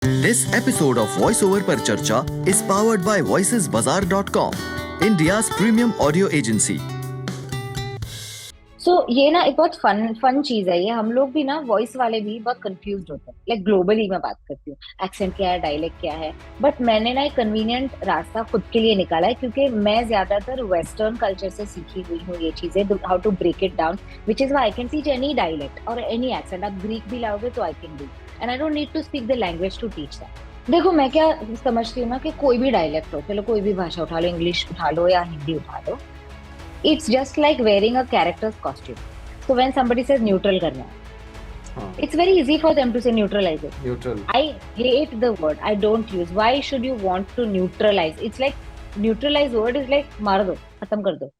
This episode of VoiceOver पर चर्चा is powered by voicesbazaar.com, India's premium audio agency. ये ना एक बहुत फन फन चीज है। ये हम लोग भी ना वॉइस वाले भी बहुत कंफ्यूज होते हैं। लाइक ग्लोबली मैं बात करती हूँ, एक्सेंट क्या है, डायलेक्ट क्या है। बट मैंने ना एक कन्वीनियंट रास्ता खुद के लिए निकाला है, क्योंकि मैं ज्यादातर वेस्टर्न कल्चर से सीखी हुई हूँ ये चीजें, how to break it down, which is why I can teach any dialect और एनी एक्सेंट। आप ग्रीक भी लाओगे तो I can do, and I don't need to speak the language to teach that. देखो मैं क्या समझती हूँ ना, कि कोई भी डायलेक्ट हो, चलो कोई भी भाषा उठा लो, इंग्लिश उठा लो या हिंदी उठा लो, it's just like wearing a character's costume. So when somebody says neutral करना है, हाँ, it's very easy for them to say neutralize it. Neutral. I hate the word. I don't use. Why should you want to neutralize? It's like neutralize word is like मार दो, खत्म कर दो.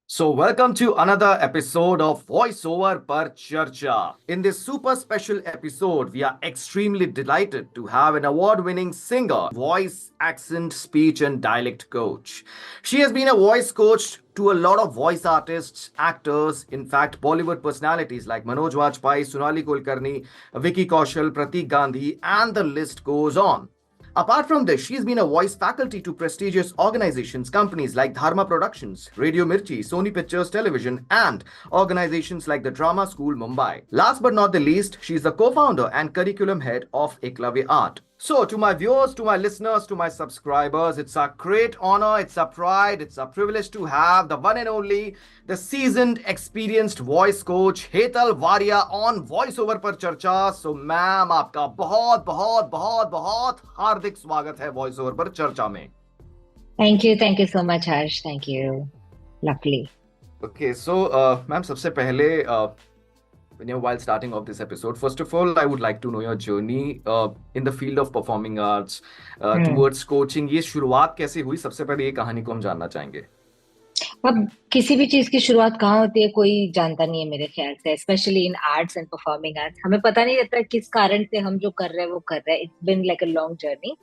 So welcome to another episode of VoiceOver पर चर्चा. In this super special episode, we are extremely delighted to have an award-winning singer, voice, accent, speech and dialect coach. She has been a voice coach to a lot of voice artists, actors, in fact Bollywood personalities like Manoj Vajpayee, Sonali Kulkarni, Vicky Kaushal, Pratik Gandhi and the list goes on. Apart from this, she's been a voice faculty to prestigious organizations, companies like Dharma Productions, Radio Mirchi, Sony Pictures Television, and organizations like the Drama School Mumbai. Last but not the least, she's the co-founder and curriculum head of Eklavya Art. So, to my viewers, to my listeners, to my subscribers, it's a great honor, it's a pride, it's a privilege to have the one and only, the seasoned, experienced voice coach Hetal Waria on VoiceOver पर चर्चा. So, ma'am आपका बहुत बहुत बहुत बहुत हार्दिक स्वागत है VoiceOver पर चर्चा में. Thank you so much, Harsh. Thank you. Lovely. Okay, so, ma'am, सबसे पहले while starting off this episode, first of all, I would like to know your journey in the field of performing arts towards coaching. ये शुरुआत कैसे हुई? सबसे पहले ये कहानी को हम जानना चाहेंगे. अब किसी भी चीज की शुरुआत कहाँ होती है कोई जानता नहीं है मेरे ख्याल से, specially in arts and performing arts. हमें पता नहीं रहता किस कारण से हम जो कर रहे हैं वो कर रहे हैं। It's been like a long journey,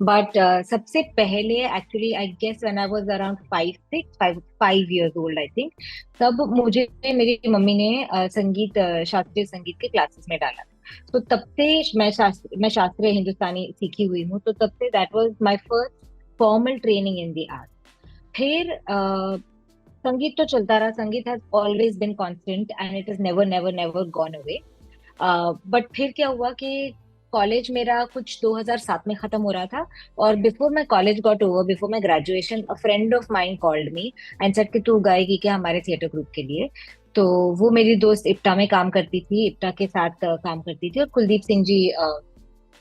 but सबसे पहले actually I guess when I was around 5 old I think, तब मुझे मेरी मम्मी ने संगीत शास्त्रीय संगीत के क्लासेस में डाला। तो तब से मैं शास्त्रीय हिंदुस्तानी सीखी हुई हूँ, तो तब say that was my first formal training in the art. फिर संगीत तो चलता रहा, संगीत has always been constant and it is never never never gone away. But फिर क्या हुआ कि कॉलेज मेरा कुछ 2007 में खत्म हो रहा था, और before my college got over, before my graduation, a friend of mine called me and said कि तू गाएगी क्या हमारे थिएटर ग्रुप के लिए। तो वो मेरी दोस्त इप्टा में काम करती थी, इप्टा के साथ काम करती थी, और कुलदीप सिंह जी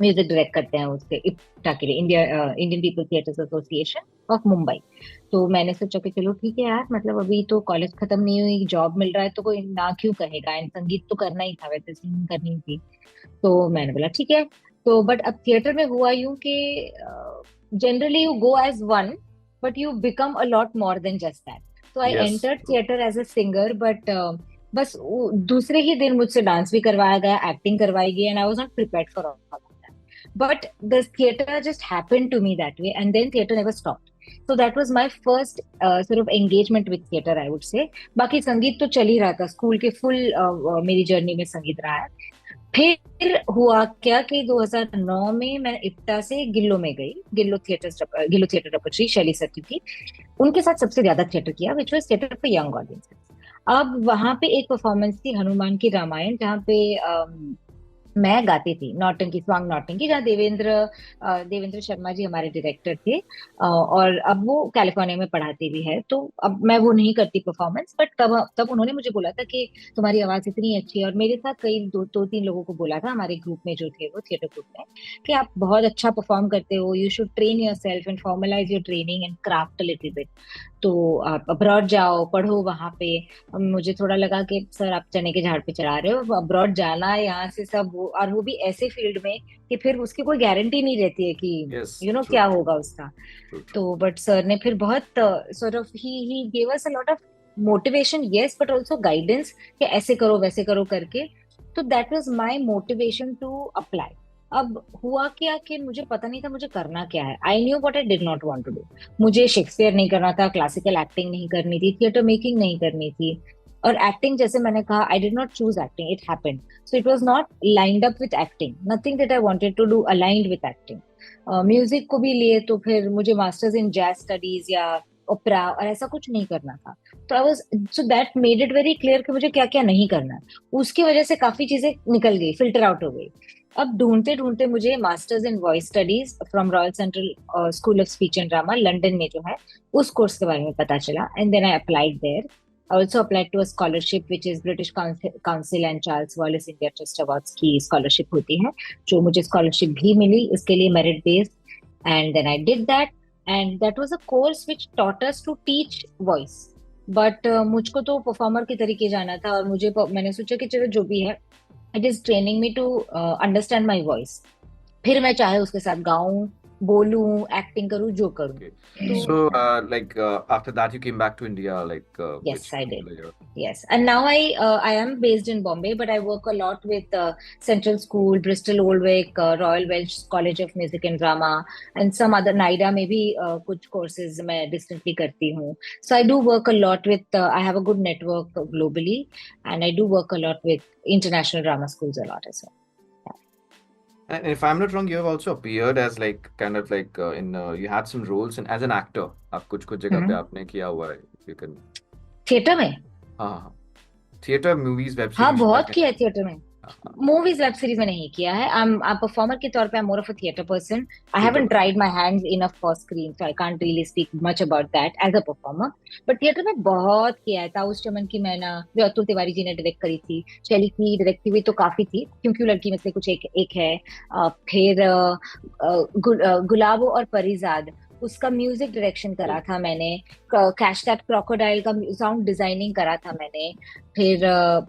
म्यूजिक डायरेक्ट करते हैं उसके इप्टा के लिए, Indian people theatres association of Mumbai. तो मैंने सोचा कि चलो ठीक है यार, मतलब अभी तो कॉलेज खत्म नहीं हुई, जॉब मिल रहा है तो कोई ना क्यों कहेगा, एंड संगीत तो करना ही था, वैसे सिंगिंग करनी थी। तो मैंने बोला ठीक है। तो बट अब थिएटर में हुआ यूं कि generally you go as one, but you become a lot more than just that. So I Yes. Entered theatre as a singer, but बस दूसरे ही दिन मुझसे डांस भी करवाया गया, एक्टिंग करवाई गई, and I was not prepared for all that. But the theater just happened to me that way, and then theater never stopped. So that was my first sort of engagement with theater, I would say. बाकी संगीत तो चल ही रहा था, school के full मेरी journey में संगीत रहा है। फिर हुआ क्या कि 2009 में मैं इप्टा से गिल्लो में गई, गिल्लो थिएटर रपटरी शैली सर की, उनके साथ सबसे ज्यादा थिएटर किया, which was theatre for young audiences. अब वहां पे एक परफॉर्मेंस थी हनुमान की रामायण, जहाँ पे मैं गाती थी नौटंकी, स्वांग नौटंकी, जहाँ देवेंद्र शर्मा जी हमारे डायरेक्टर थे, और अब वो कैलिफोर्निया में पढ़ाते भी है। तो अब मैं वो नहीं करती परफॉर्मेंस, बट तब उन्होंने मुझे बोला था कि तुम्हारी आवाज इतनी अच्छी है, और मेरे साथ कई दो तीन लोगों को बोला था हमारे ग्रुप में जो थे, वो थिएटर ग्रुप में, कि आप बहुत अच्छा परफॉर्म करते हो, you should train yourself and formalise your training and craft a little bit. तो आप अब्रॉड जाओ, पढ़ो वहां पे। मुझे थोड़ा लगा कि सर आप चने के झाड़ पे चढ़ा रहे हो, अब्रॉड जाना है यहाँ से सब, और वो भी ऐसे फील्ड में कि फिर उसकी कोई गारंटी नहीं रहती है कि Yes, यू नो true, क्या होगा उसका। true, true. तो बट सर ने फिर बहुत सॉर्ट ऑफ ही gave us a lot of motivation, yes, but also guidance कि ऐसे करो वैसे करो करके। तो that was my motivation to apply. अब हुआ क्या कि मुझे पता नहीं था मुझे करना क्या है। I knew what I did not want to do. मुझे शेक्सपियर नहीं करना था, क्लासिकल एक्टिंग नहीं करनी थी, थिएटर मेकिंग नहीं करनी थी, और एक्टिंग जैसे मैंने कहा, I did not choose acting, it happened. So it was not lined up with acting, nothing that I wanted to do aligned with acting. Music को भी लिए तो फिर मुझे मास्टर्स इन जैज स्टडीज या ओपेरा और ऐसा कुछ नहीं करना था. तो I was, so that made it very clear कि मुझे क्या क्या नहीं करना है. उसकी वजह से काफी चीजें निकल गई, फिल्टर आउट हो गई. अब ढूंढते ढूंढते मुझे masters in voice studies from royal central school of speech and drama London में जो है, उस कोर्स के बारे में पता चला. And then I applied there. I also applied to a scholarship which is British Council and Charles Wallace India Trust Awards की scholarship होती है, जो मुझे scholarship भी मिली इसके लिए, merit based. And then I did that, and that was a course which taught us to teach voice. But मुझको तो performer के तरीके जाना था, और मैंने सोचा कि चलो जो भी है, it is training me to understand my voice. फिर मैं चाहे उसके साथ गाऊं, बोलूं, एक्टिंग करूं, जो करूं. Okay. तो So, after that, you came back to India, yes, which I did. particular year? Yes, and now I am based in Bombay, but I work a lot with Central School, Bristol Old Vic, Royal Welsh College of Music and Drama, and some other NIDA में भी कुछ courses मैं distantly करती हूँ. So I do work a lot with. I have a good network globally, and I do work a lot with international drama schools a lot as well. And if I'm not wrong, you have also appeared as you had some roles as an actor. आप कुछ जगह पे आपने किया हुआ है. You can. Theatre में? हाँ. थिएटर, मूवीज, वेब हाँ, सीरीज. बहुत किया है थिएटर में. मूवीज वेब सीरीज में नहीं किया है. I'm a performer के तौर पे I'm more of a theater person. I haven't tried my hands enough for screen, so I can't really speak much about that as a performer. But theatre में बहुत किया है. ताउस चमन की मैना जो अतुल तिवारी जी ने डायरेक्ट करी थी, शैली की डायरेक्ट की हुई तो काफी थी, क्योंकि लड़की में से कुछ एक है. फिर गुलाबो और परिजाद, उसका म्यूजिक डायरेक्शन करा था मैंने. कैश कैट क्रोकोडाइल का साउंड डिजाइनिंग करा था मैंने. फिर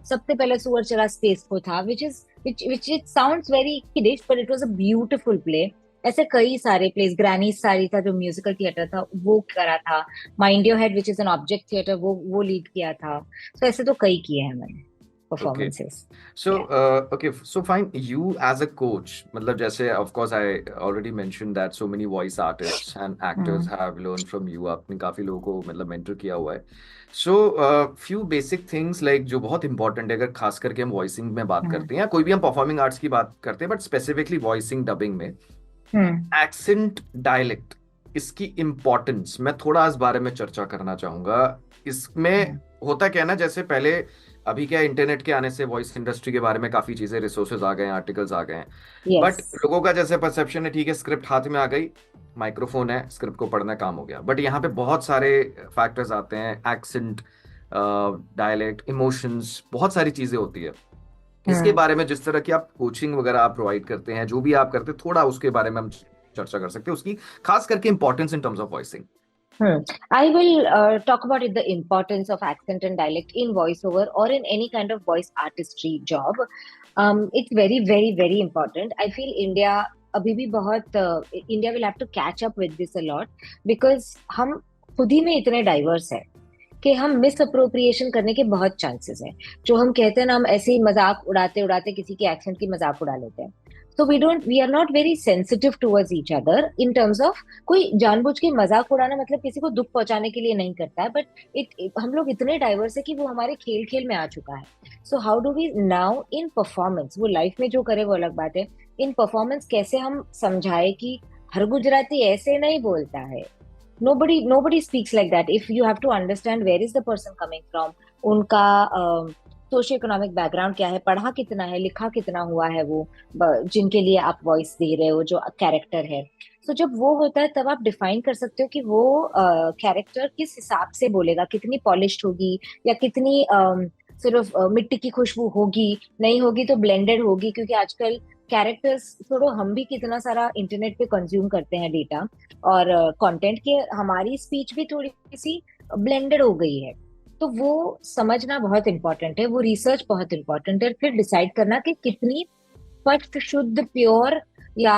सबसे पहले सुअर चला स्पेस को था, which it sounds very kiddish but it was a beautiful play. ऐसे कई सारे प्लेस, ग्रैनी सारी था जो म्यूजिकल थिएटर था, वो करा था. Mind your head which is an object theatre, वो लीड किया था. तो ऐसे तो कई किए हैं मैंने performances. So, okay, so fine. You as a coach, मतलब जैसे of course I already mentioned that so many voice artists and actors have learned from you. आपने काफी लोगों को मतलब mentor किया हुआ है. So, few basic things like जो बहुत important है, अगर खास करके हम voicing में बात करते हैं या कोई भी हम performing arts की बात करते हैं, but specifically voicing dubbing में, accent, dialect, इसकी importance मैं थोड़ा इस बारे में चर्चा करना चाहूंगा. इसमें होता क्या है ना, जैसे पहले अभी क्या इंटरनेट के आने से वॉइस इंडस्ट्री के बारे में काफी चीजें, रिसोर्सेज आ गए हैं, आर्टिकल्स आ गए हैं. बट लोगों का जैसे परसेप्शन है, ठीक है स्क्रिप्ट हाथ में आ गई, माइक्रोफोन है, स्क्रिप्ट को पढ़ना काम हो गया. बट यहाँ पे बहुत सारे फैक्टर्स आते हैं, एक्सेंट, डायलेक्ट, इमोशंस, बहुत सारी चीजें होती है. इसके बारे में जिस तरह की आप कोचिंग वगैरह आप प्रोवाइड करते हैं, जो भी आप करते हैं, थोड़ा उसके बारे में हम चर्चा कर सकते हैं, उसकी खास करके importance in terms of voicing. I will talk about the importance of accent and dialect in voiceover or in any kind of voice artistry job. It's very, very, very important. I feel India अभी भी बहुत India will have to catch up with this a lot, because हम खुद ही में इतने diverse है कि हम मिस अप्रोप्रिएशन करने के बहुत चांसेस हैं. जो हम कहते हैं ना, हम ऐसे ही मजाक उड़ाते उड़ाते किसी के एक्सेंट की मजाक उड़ा लेते हैं. So we are not very sensitive towards each other in terms of, कोई जानबूझ के मजाक उड़ाना मतलब किसी को दुख पहुंचाने के लिए नहीं करता है, बट हम लोग इतने डाइवर्स है कि वो हमारे खेल खेल में आ चुका है. So how do we now in performance, वो लाइफ में जो करे वो अलग बात है, इन परफॉर्मेंस कैसे हम समझाए कि हर गुजराती ऐसे नहीं बोलता है. Nobody speaks like that. If you have to understand where is the person coming from, उनका सोशियो इकोनॉमिक बैकग्राउंड क्या है, पढ़ा कितना है, लिखा कितना हुआ है, वो जिनके लिए आप वॉइस दे रहे हो, जो कैरेक्टर है. तो जब वो होता है तब आप डिफाइन कर सकते हो कि वो कैरेक्टर किस हिसाब से बोलेगा, कितनी पॉलिश्ड होगी या कितनी सिर्फ मिट्टी की खुशबू होगी, नहीं होगी तो ब्लेंडेड होगी. क्योंकि आजकल कैरेक्टर्स थोड़ा, हम भी कितना सारा इंटरनेट पे कंज्यूम करते हैं डेटा और कंटेंट के, हमारी स्पीच भी थोड़ी सी ब्लेंडेड हो गई है. तो वो समझना बहुत इंपॉर्टेंट है, वो रिसर्च बहुत इंपॉर्टेंट है. फिर डिसाइड करना कि कितनी स्पष्ट, शुद्ध, प्योर या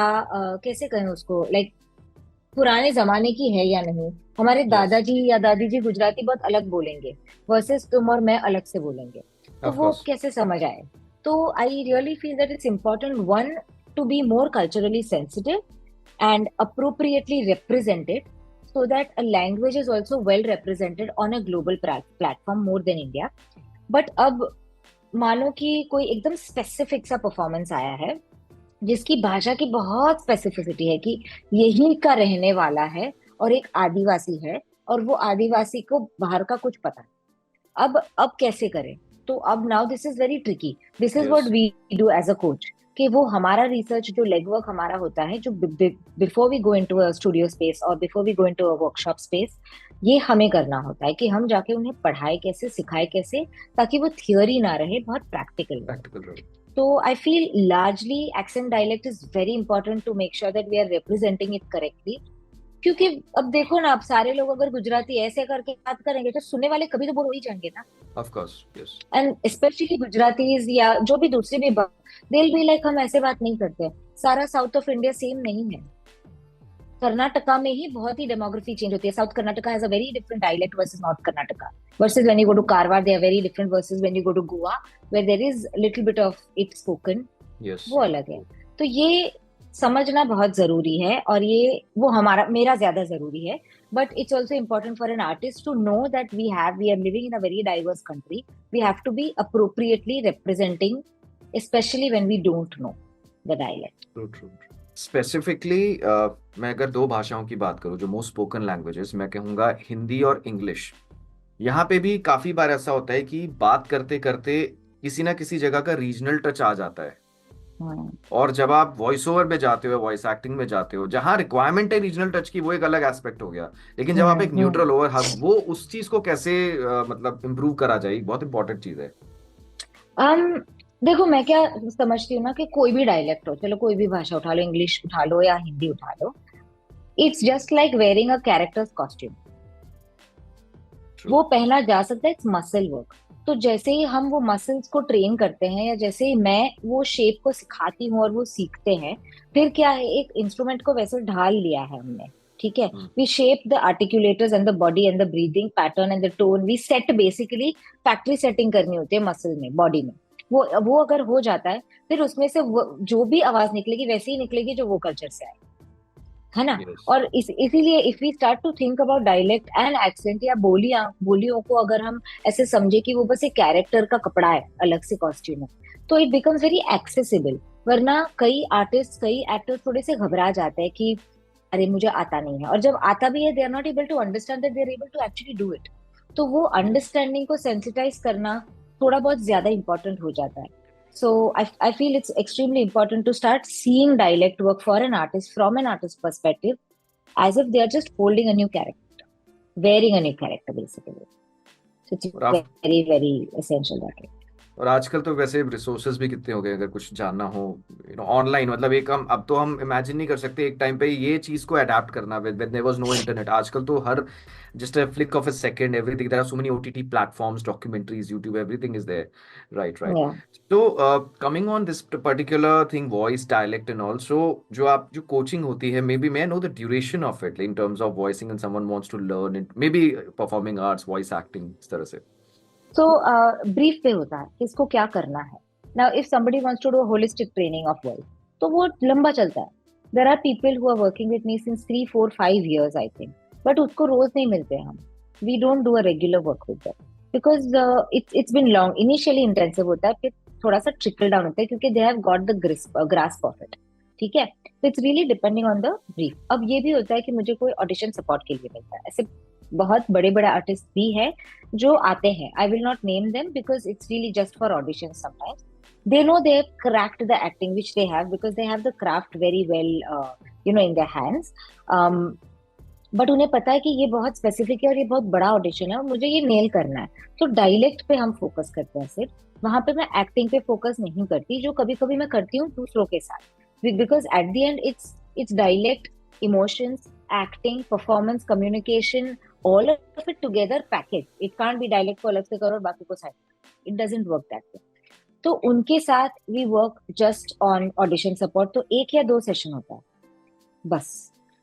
कैसे कहें उसको, लाइक पुराने जमाने की है या नहीं. हमारे दादाजी या दादी जी गुजराती बहुत अलग बोलेंगे वर्सेस तुम और मैं अलग से बोलेंगे, तो वो कैसे समझ आए. तो I really feel that it's important, one, to be more culturally sensitive and appropriately represented, so that a language is also well represented on a global platform more than India. But अब मानो कि कोई एकदम specific सा performance आया है जिसकी भाषा की बहुत स्पेसिफिसिटी है कि यही का रहने वाला है और एक आदिवासी है, और वो आदिवासी को बाहर का कुछ पता नहीं। अब कैसे करें? तो अब now this is very tricky. This is what Yes. We do as a coach, कि वो हमारा रिसर्च जो लेग वर्क हमारा होता है, जो before we go into a studio space और before we go into a workshop space, ये हमें करना होता है कि हम जाके उन्हें पढ़ाए कैसे, सिखाए कैसे, ताकि वो थियोरी ना रहे, बहुत प्रैक्टिकल रहे। Practical role. So I feel largely accent dialect is very important to make sure that we are representing it correctly. क्योंकि अब देखो ना, अब सारे लोग अगर गुजराती ऐसे करके बात करेंगे तो सुनने वाले कभी तो बोर हो ही जाएंगे ना। Of course, yes. And specially Gujaratis या जो भी दूसरी भी दिल भी लाइक हम ऐसे बात नहीं करते। सारा साउथ ऑफ इंडिया सेम नहीं है। कर्नाटका में ही बहुत ही डेमोग्राफी चेंज होती है। South Karnataka has a very different dialect versus north Karnataka, versus when you go to Karwar they are very different, versus when you go to Goa where there is little bit of it spoken, Yes. वो अलग है। तो ये समझना बहुत जरूरी है, और ये वो हमारा मेरा ज्यादा जरूरी है। But it's also important for an artist to know that we are living in a very diverse country. We have to be appropriately representing, specially when we don't know the dialect. True, true. Specifically मैं अगर दो भाषाओं की बाट करूं जो most spoken languages, मैं कहूंगा हिंदी और इंग्लिश। यहाँ पे भी काफी बार ऐसा होता है कि बात करते करते किसी ना किसी जगह का रीजनल टच आ जाता है, और जब आप वॉइस ओवर में जाते हो, वॉइस एक्टिंग में जाते हो, जहाँ रिक्वायरमेंट है रीजनल टच की, वो एक अलग एस्पेक्ट हो गया। लेकिन जब आप एक न्यूट्रल ओवर हब, वो उस चीज को कैसे मतलब इम्प्रूव करा जाए, बहुत इंपॉर्टेंट चीज है। देखो, मैं क्या समझती हूँ ना कि कोई भी डायलेक्ट हो, चलो कोई भी भाषा उठा लो, इंग्लिश उठा लो या हिंदी उठा लो, it's just like wearing a characters costume. वो पहना जा सकता है, इट्स मसल वर्क। तो जैसे ही हम वो मसल्स को ट्रेन करते हैं, या जैसे ही मैं वो शेप को सिखाती हूँ और वो सीखते हैं, फिर क्या है, एक इंस्ट्रूमेंट को वैसे ढाल लिया है हमने, ठीक है। We shape the articulators and the body and the breathing pattern and the tone, we set, basically factory setting करनी होती है मसल में, बॉडी में। वो अगर हो जाता है, फिर उसमें से जो भी आवाज निकलेगी वैसे ही निकलेगी जो वो कल्चर से आए, है ना। Yes. और इसीलिए if we start to think about dialect and accent, या बोलियों को अगर हम ऐसे समझे कि वो बस एक कैरेक्टर का कपड़ा है, अलग से कॉस्ट्यूम है, तो इट बिकम्स वेरी एक्सेसिबल। वरना कई आर्टिस्ट, कई एक्टर्स थोड़े से घबरा जाते हैं कि अरे मुझे आता नहीं है, और जब आता भी है they are not able to understand that they are able to actually do it. तो वो अंडरस्टैंडिंग को सेंसिटाइज करना थोड़ा बहुत ज्यादा इंपॉर्टेंट हो जाता है। So I feel it's extremely important to start seeing dialect work for an artist from an artist perspective as if they are just holding a new character, wearing a new character basically. So it's और आप very, very essential that way. और आजकल तो वैसे resources भी कितने हो गए, अगर कुछ जानना हो ऑनलाइन, मतलब एक हम अब तो हम इमेजिन नहीं कर सकते एक टाइम पे ये चीज को अडेप्ट करना with there was no internet. आजकल तो हर just a flick of a second everything, there are so many OTT platforms, documentaries, YouTube, everything is there, right right. Yeah. तो coming on this particular thing, voice dialect and also, जो coaching होती है, maybe मैं know the duration of it in terms of voicing and someone wants to learn it, maybe performing arts, voice acting, इस तरह से। So brief पे होता है किसको क्या करना है। Now if somebody wants to do a holistic training of voice, तो वो लंबा चलता है। There are people who are working with me since 3, 4, 5 years I think, but उसको रोज नहीं मिलते हम। We don't do a regular work with them because it's been long. Initially intensive होता है, फिर थोड़ा सा trickle down होता है क्योंकि they have got the grasp of it, ठीक है। So it's really depending on the brief. अब ये भी होता है कि मुझे कोई audition support के लिए मिलता है, ऐसे बहुत बड़े बड़े आर्टिस्ट भी हैं जो आते हैं। I will not name them because it's really just for audition. Sometimes they know they have cracked the acting which they have because they have the craft very well in their hands, but उन्हें पता है कि ये बहुत specific है और ये बहुत बड़ा ऑडिशन है और मुझे ये नेल करना है। तो डायलेक्ट पे हम फोकस करते हैं सिर्फ, वहां पे मैं एक्टिंग पे फोकस नहीं करती, जो कभी कभी मैं करती हूँ दूसरों के साथ, because at the end it's dialect, emotions, acting, performance, communication, all of it together package. It can't be dialect को अलग से करो और बाकी को side. It doesn't work that way. तो उनके साथ we work just on audition support, तो 1 या 2 सेशन होता है बस।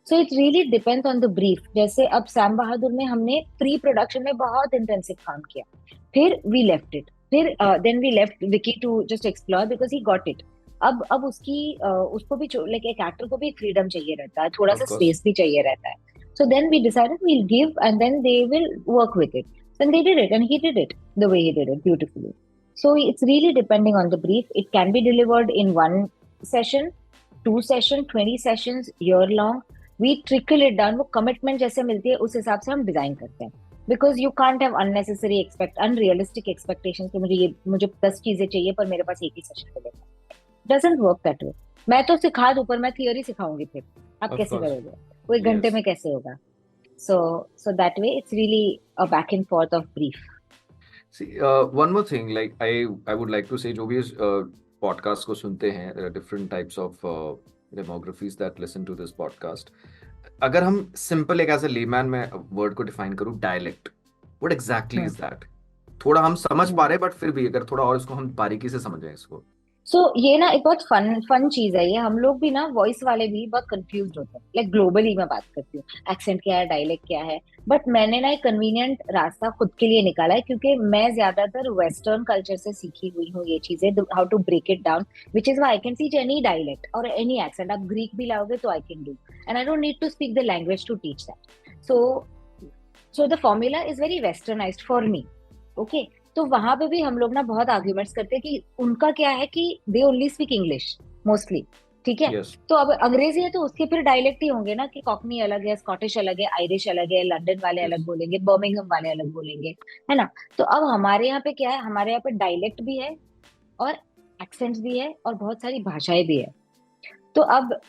So it really depends on the brief. जैसे अब सैम बहादुर में हमने प्री प्रोडक्शन में बहुत इंटेंसिव काम किया, फिर we left it, फिर then we left Vicky to just explore because he got it. अब उसको भी लाइक एक एक्टर को भी फ्रीडम चाहिए रहता है, थोड़ा सा स्पेस भी चाहिए रहता है। So then we decided we will give and then they will work with it. Then they did it, and he did it the way he did it beautifully. So it's really depending on the brief. It can be delivered in one session, 2 session, 20 sessions, year long. We trickle it down. वो commitment जैसे मिलती है उस हिसाब से हम design करते हैं. Because you can't have unrealistic expectations कि मुझे 10 चीजें चाहिए पर मेरे पास एक ही सेशन मिलेगा. Doesn't work that way. मैं तो सिखा दूं पर मैं थियोरी सिखाऊंगी फिर आप Of कैसे course. करोगे? वो 1 घंटे Yes. में कैसे होगा? So that way it's really a back and forth of brief. See, one more thing, like I would like to say, जो भी इस podcast को सुनते हैं, there are different types of demographies that listen to this podcast. अगर हम simple एक as a layman में word को define करूँ, dialect, what exactly is that? थोड़ा हम समझ पा रहे हैं, but फिर भी अगर थोड़ा और इसको हम बारीकी से समझें इसको. सो ये ना एक बहुत फन चीज है ये. हम लोग भी ना वॉइस वाले भी बहुत कंफ्यूज होते हैं. लाइक ग्लोबली मैं बात करती हूँ, एक्सेंट क्या है, डायलेक्ट क्या है. बट मैंने ना एक कन्वीनियंट रास्ता खुद के लिए निकाला है क्योंकि मैं ज्यादातर वेस्टर्न कल्चर से सीखी हुई हूँ ये चीजें, how to break it down, which is why I can teach any dialect और एनी एक्सेंट. आप ग्रीक भी लाओगे तो I can do, and I don't need to speak the language to teach that. So the formula is very westernised for me. Okay, तो वहां पे भी हम लोग ना बहुत आर्ग्यूमेंट्स करते हैं कि उनका क्या है कि they only speak English mostly. ठीक है, Yes. तो अब अंग्रेजी है तो उसके फिर डायलेक्ट ही होंगे ना कि कॉकनी अलग है, स्कॉटिश अलग है, आयरिश अलग है, लंदन वाले Yes. अलग बोलेंगे, बर्मिंघम वाले अलग बोलेंगे, है ना. तो अब हमारे यहाँ पे क्या है, हमारे यहाँ पे डायलेक्ट भी है और एक्सेंट्स भी है और बहुत सारी भाषाएं भी है. तो अब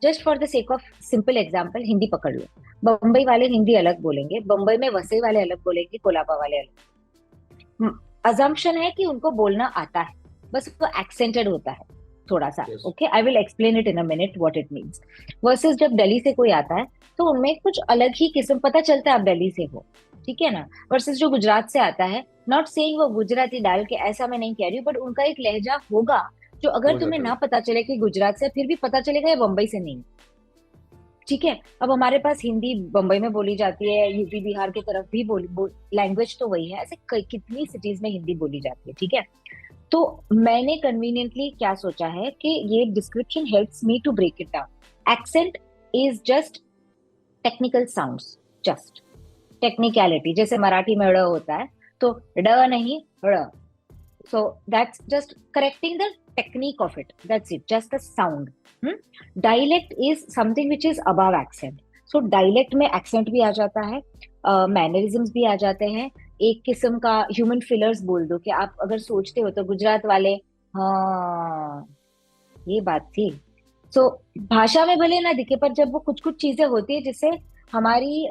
just for the sake of simple example Hindi पकड़ लो. बम्बई वाले हिंदी अलग बोलेंगे, बम्बई में वसई वाले अलग बोलेंगे, कोलाबा वाले अलग. अजम्पशन है कि उनको बोलना आता है, बस वो एक्सेंटेड होता है थोड़ा सा. Yes. Okay, I will explain it in a minute what it means. Versus जब दिल्ली से कोई आता है तो उनमें कुछ अलग ही किस्म पता चलता है आप दिल्ली से हो, ठीक है ना. वर्सेस जो गुजरात से आता है, नॉट सेइंग वो गुजराती डाल के ऐसा मैं नहीं कह रही हूँ, बट उनका एक लहजा होगा जो अगर हो तुम्हें जाता ना है. पता चले कि गुजरात से, फिर भी पता चलेगा ये बम्बई से नहीं. ठीक है, अब हमारे पास हिंदी बम्बई में बोली जाती है, यूपी बिहार की तरफ भी लैंग्वेज तो वही है, ऐसे कितनी सिटीज में हिंदी बोली जाती है. ठीक है, तो मैंने कन्वीनियंटली क्या सोचा है कि ये description helps me to break it down. Accent is just technical sounds, just technicality. जैसे मराठी में ड़ होता है तो ड नहीं ड़. So that's just correcting the technique of it. That's it, just the sound. Dialect is something which is above accent. So dialect में accent भी आ जाता है, मैनरिज्म्स भी आ जाते हैं. एक किस्म का ह्यूमन फिलर्स बोल दो कि आप अगर सोचते हो तो गुजरात वाले, हाँ ये बात थी. सो भाषा में भले ना दिखे पर जब वो कुछ कुछ चीजें होती है जिससे हमारी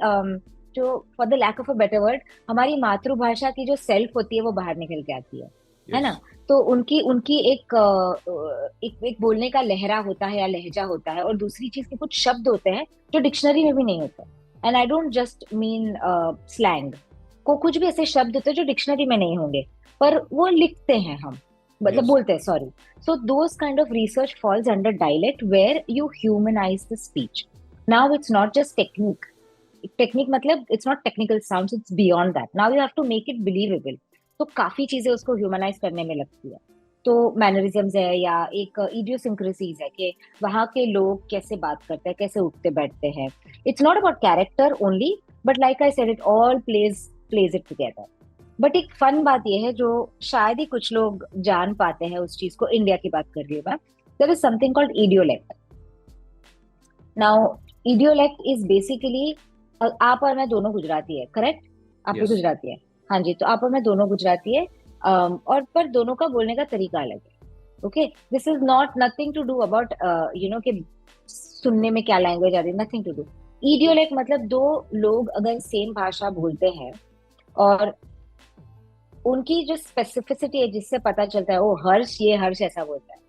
जो for the lack of a better word हमारी मातृभाषा की जो सेल्फ होती है वो बाहर निकल के आती है ना. तो उनकी एक बोलने का लहरा होता है या लहजा होता है, और दूसरी चीज के कुछ शब्द होते हैं जो डिक्शनरी में भी नहीं होते. And I don't just mean slang को, कुछ भी ऐसे शब्द होते हैं जो डिक्शनरी में नहीं होंगे पर वो लिखते हैं हम, मतलब Yes. बोलते हैं, sorry. So those kind of research falls under dialect where you humanise the speech. Now it's not just technique मतलब it's not technical sounds, it's beyond that. Now you have to make it believable. तो काफी चीजें उसको humanise करने में लगती है. तो मैनरिज्म्स है या एक इडियोसिंक्रेसीज है कि वहाँ के लोग कैसे बात करते हैं, कैसे उठते बैठते हैं. It's not about character only, but like I said it all plays it together. But एक फन बात यह है जो शायद ही कुछ लोग जान पाते हैं उस चीज को, इंडिया की बात कर रही हूँ मैं. There is something called idiolect. Now idiolect is basically, आप और मैं दोनों गुजराती है, करेक्ट? आप भी Yes. गुजराती है, हाँ जी. तो आप और मैं दोनों गुजराती है, और पर दोनों का बोलने का तरीका अलग है. Okay, this is not nothing to do about you know कि सुनने में क्या लैंग्वेज आ रही है, नथिंग टू डू. इडियोलेक्ट मतलब दो लोग अगर सेम भाषा बोलते हैं और उनकी जो स्पेसिफिसिटी है जिससे पता चलता है, ओ हर्ष, ये हर्ष ऐसा बोलता है,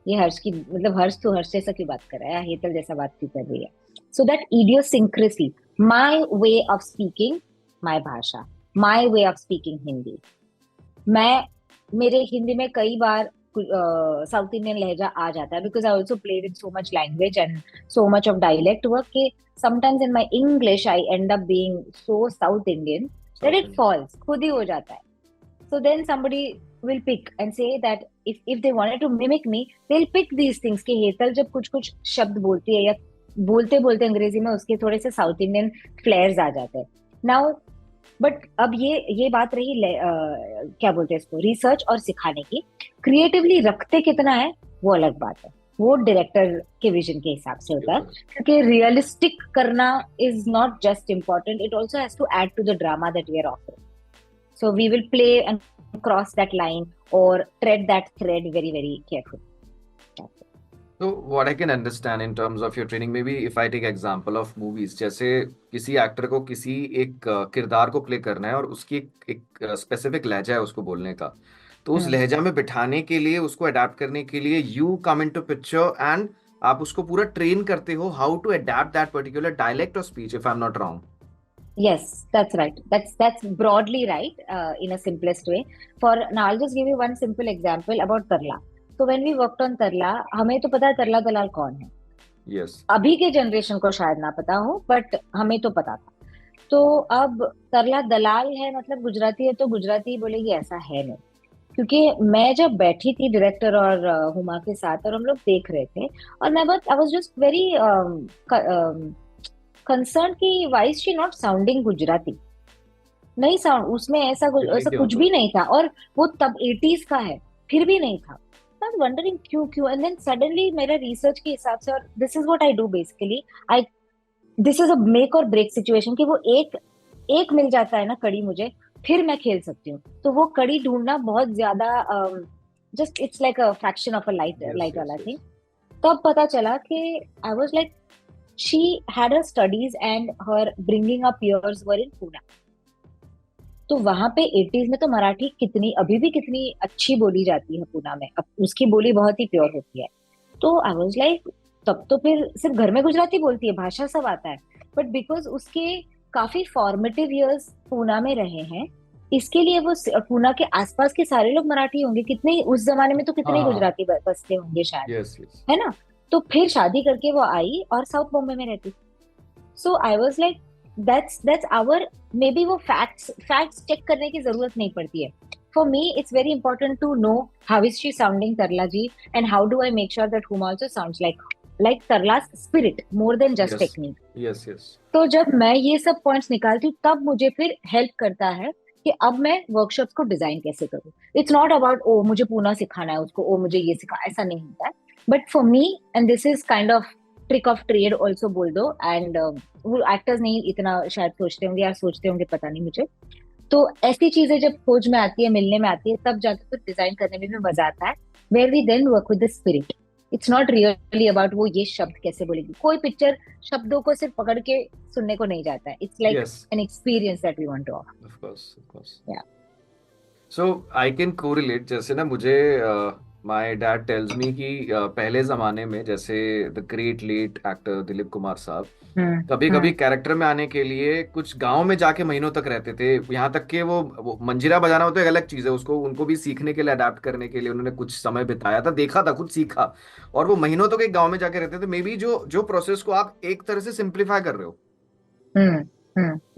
ये हर्ष की मतलब हर्ष तो हर्ष जैसा क्यों बात कर रहा है, या हेतल जैसा बात क्यों कर रही है. So that idiosyncrasy, my way of speaking my भाषा, my way of speaking Hindi. मेरे हिंदी में कई बार साउथ इंडियन लहजा आ जाता है because I also played in so much language and so much of dialect work कि sometimes in my English I end up being so South Indian that it falls, खुद ही हो जाता है. So then somebody will pick and say that if they wanted to mimic me, they'll pick these things कि हेतल जब कुछ शब्द बोलती है या बोलते बोलते अंग्रेजी में उसके थोड़े से साउथ इंडियन फ्लेयर्स आ जाते हैं. Now बट अब ये बात रही क्या बोलते हैं इसको, रिसर्च और सिखाने की। क्रिएटिवली रखते कितना है वो अलग बात है, वो डायरेक्टर के विजन के हिसाब से होता है, बिल्कुल। क्योंकि रियलिस्टिक करना is not just important, it also has to add to the drama that we are offering. So we will play and cross that line or tread that thread very, very carefully. So what I can understand in terms of your training, maybe if I take example of movies, जैसे किसी actor को किसी एक किरदार को play करना है और उसकी एक स्पेसिफिक लहजा है उसको बोलने का, तो उस हम्म लहजा में बिठाने के लिए, उसको अडेप्ट करने के लिए you come into picture and आप उसको पूरा ट्रेन करते हो how to adept that particular dialect और speech, if I am not wrong. Yes, that's right. That's broadly right, in a simplest way. For now, I'll just give you one simple example about Tarla. So when we worked on Tarla, हमें तो पता है तरला दलाल कौन है. Yes. अभी के generation को शायद ना पता हो, बट हमें तो पता था. तो अब तरला दलाल है मतलब गुजराती है तो गुजराती बोलेगी, ऐसा है नहीं. क्योंकि मैं जब बैठी थी डायरेक्टर और हुमा के साथ और हम लोग देख रहे थे, और मैं बहुत I was just very concern कि why is she not sounding Gujarati. नहीं साउंड उसमें ऐसा ऐसा क्यों कुछ तो भी नहीं था, और वो तब 80s का है, फिर भी नहीं था. आई वाज वंडरिंग क्यों क्यों, एंड देन सडनली मेरा रिसर्च के हिसाब से, और this is what I do basically, I this is a make और ब्रेक सिचुएशन कि वो एक एक मिल जाता है ना कड़ी मुझे, फिर मैं खेल सकती हूँ. तो वो कड़ी ढूंढना बहुत ज्यादा, just it's like a fraction of a light yes, light yes, वाला yes. थिंग. तब पता चला कि आई was like she had her studies and her bringing up years were in Pune. तो वहां पे 80s में तो मराठी कितनी अभी भी कितनी अच्छी बोली जाती है पूना में, अब उसकी बोली बहुत ही प्योर होती है. तो आई वाज लाइक तब तो फिर सिर्फ घर में गुजराती बोलती है, भाषा सब आता है, बट बिकॉज उसके काफी फॉर्मेटिव इयर्स पूना में रहे हैं, इसके लिए वो पूना के आसपास के सारे लोग मराठी होंगे, कितने उस जमाने में तो कितने ही हाँ. गुजराती बसते होंगे शायद, Yes, yes. है ना. तो फिर शादी करके वो आई और साउथ बॉम्बे में रहती. So I was like that's our, maybe वो फैक्ट्स चेक करने की जरूरत नहीं पड़ती है. For me it's very important to know how is she sounding Tarla ji, and how do I make sure that whom also sounds like तरला's spirit more than just Yes, technique. yes, yes. तो जब मैं ये सब पॉइंट्स निकालती हूँ तब मुझे फिर हेल्प करता है कि अब मैं वर्कशॉप्स को डिजाइन कैसे करूँ. इट्स नॉट अबाउट ओ मुझे पूना सिखाना है उसको, ओ मुझे ये सिखा, ऐसा नहीं होता है. But for me, and this is kind of trick of trade also बोल दो, एंड वो एक्टर्स नहीं इतना शायद सोचते होंगे, या सोचते होंगे पता नहीं मुझे. तो ऐसी चीजें जब खोज में आती है, मिलने में आती है, तब जाके फिर डिजाइन करने में भी मजा आता है, where we then work with the spirit. It's not really about वो ये शब्द कैसे बोलेगी. कोई पिक्चर शब्दों को सिर्फ पकड़ के सुनने को नहीं जाता है. It's like Yes, an experience that we want to offer. of course, of course. Yeah. So I can correlate, जैसे ना मुझे माय डैड टेल्स मी कि पहले जमाने में जैसे the great late actor Dilip Kumar sahab कभी कभी कैरेक्टर में आने के लिए कुछ गांव में जाके महीनों तक रहते थे, यहाँ तक कि वो मंजीरा बजाना हो तो एक अलग चीज है, उसको उनको भी सीखने के लिए, अडेप्ट करने के लिए उन्होंने कुछ समय बिताया था, देखा था, खुद सीखा, और वो महीनों तक एक गांव में जाके रहते थे. मे बी जो जो प्रोसेस को आप एक तरह से सिंप्लीफाई कर रहे हो,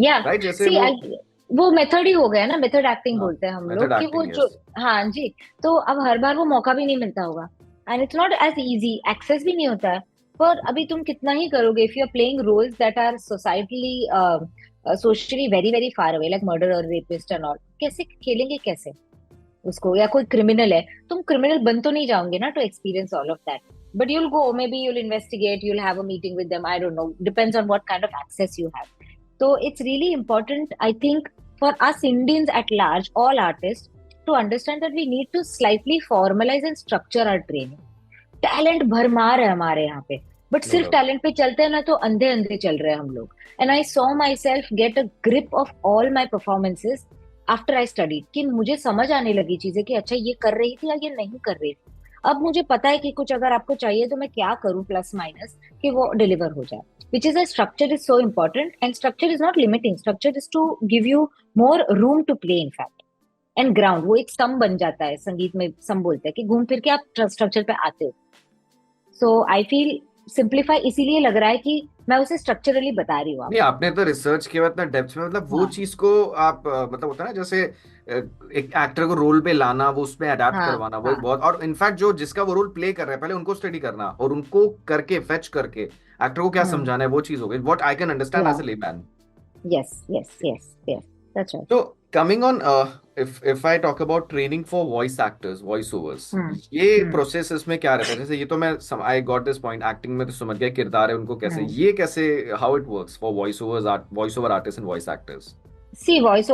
या राइट? जैसे सी वो मेथड ही हो गया ना, मेथड एक्टिंग हाँ, बोलते हैं हम मेथड लोग कि वो एक्टिंग, जो, यस. हाँ जी. तो अब हर बार वो मौका भी नहीं मिलता होगा, and it's not as easy, access भी नहीं होता है. पर अभी तुम कितना ही करोगे, if you are playing roles that are societally socially very very far away, like murder और रेपिस्ट एंड ऑल, कैसे खेलेंगे कैसे उसको. या कोई क्रिमिनल है, तुम क्रिमिनल बन तो नहीं जाओगे ना to experience all of that, but you'll go, maybe you'll investigate, you'll have a meeting with them, I don't know, depends on what kind of access you have. So it's really important, I think, for us Indians at large, all artists, to understand that we need to slightly formalize and structure our training. Talent भरमार है हमारे यहाँ पे, but No सिर्फ doubt. Talent पे चलते हैं ना तो अंधे अंधे चल रहे हैं हम लोग. And I saw my self get a grip of all my performances after I study, कि मुझे समझ आने लगी चीजें कि अच्छा ये कर रही थी या ये नहीं कर रही थी. अब मुझे पता है कि कुछ अगर आपको चाहिए तो मैं क्या करूं प्लस माइनस कि वो डिलीवर हो जाए. Which is a structure is so important, and structure is not limiting, structure is to give you more room to play in fact. And ground वो एक सम बन जाता है, संगीत में सम बोलते हैं कि घूम फिर के आप स्ट्रक्चर पे आते हो. सो आई फील सिंप्लीफाई इसीलिए लग रहा है कि मैं उसे स्ट्रक्चरली बता रही हूँ नहीं, आपको. आपने तो रिसर्च किया इतना डेप्थ में, मतलब वो हाँ चीज को आप मतलब होता है ना जैसे एक एक्टर को रोल पे लाना, वो उसमें अडेप्ट हाँ करवाना, वो एक हाँ. बहुत, और इनफैक्ट जो जिसका वो रोल प्ले कर रहा है पहले उनको स्टडी करना और उनको करके फेच करके एक्टर को क्या हम्म समझाना है, वो चीज हो गई. व्हाट आई कैन अंडरस्टैंड या as a layman. Yes yes yes yes, That's right. So coming on, if I talk about training for voice actors, voice overs, ये प्रोसेस इसमें क्या रहता है? जैसे ये तो मैं I got this point, acting में तो समझ गया, किरदार है उनको कैसे, ये कैसे, how it works for voice over artist and voice actors? See, voice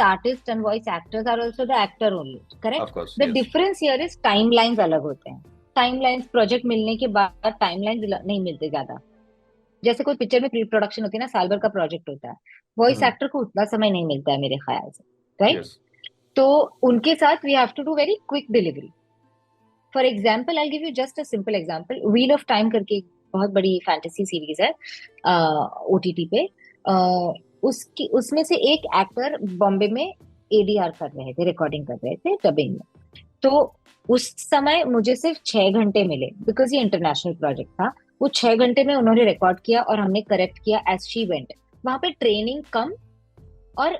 artists and voice actors are also the actor only, correct? Of course, The yes. difference here is timelines अलग होते हैं. Timelines प्रोजेक्ट मिलने के बाद timelines नहीं मिलते ज्यादा. जैसे कोई पिक्चर में प्री प्रोडक्शन होती है ना, साल भर का प्रोजेक्ट होता है, वॉइस एक्टर को उतना समय नहीं मिलता है मेरे ख्याल से, राइट? Yes. तो उनके साथ we have to do very quick delivery. For example, I give you just a simple example. Wheel of time करके एक बहुत बड़ी फैंटेसी सीरीज है ओटीटी पे. उसमें से एक एक्टर बॉम्बे में एडीआर कर रहे थे, रिकॉर्डिंग कर रहे थे डबिंग में. तो उस समय मुझे सिर्फ 6 घंटे मिले, बिकॉज ये इंटरनेशनल प्रोजेक्ट था. वो 6 घंटे में उन्होंने रिकॉर्ड किया और हमने करेक्ट किया एज शी वेंट. वहां पे ट्रेनिंग कम और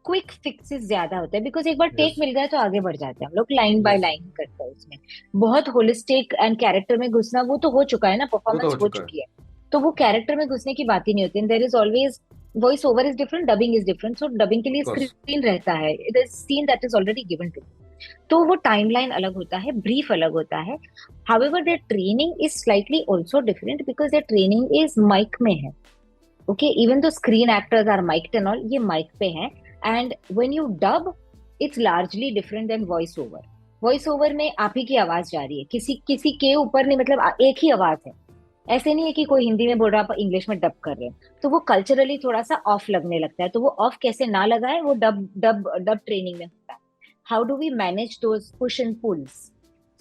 क्विक फिक्सेस ज्यादा होते हैं, बिकॉज एक बार टेक मिल गया तो आगे बढ़ जाते हैं हम लोग, लाइन बाय लाइन करते हैं. उसमें बहुत होलिस्टिक एंड कैरेक्टर में घुसना वो तो हो चुका है ना, परफॉर्मेंस हो चुकी है, तो वो कैरेक्टर में घुसने की बात ही नहीं होती. There is always voice over is different, dubbing is different. So dubbing के लिए स्क्रीन रहता है, it is seen that is already given to. तो वो टाइमलाइन अलग होता है, ब्रीफ अलग होता है. However their training is slightly also different, because their training is mic में है. Okay, even though screen actors are miked and all, ये माइक पे है. And when you dub, it's largely different than voice over. Voice over में आप ही की आवाज जा रही है, किसी के ऊपर नहीं, मतलब एक ही आवाज है. ऐसे नहीं है कि कोई हिंदी में बोल रहा, आप इंग्लिश में डब कर रहे हैं, तो वो कल्चरली थोड़ा सा ऑफ लगने लगता है. तो वो ऑफ कैसे ना लगाए, वो डब ट्रेनिंग में होता है. How do we manage those push and pulls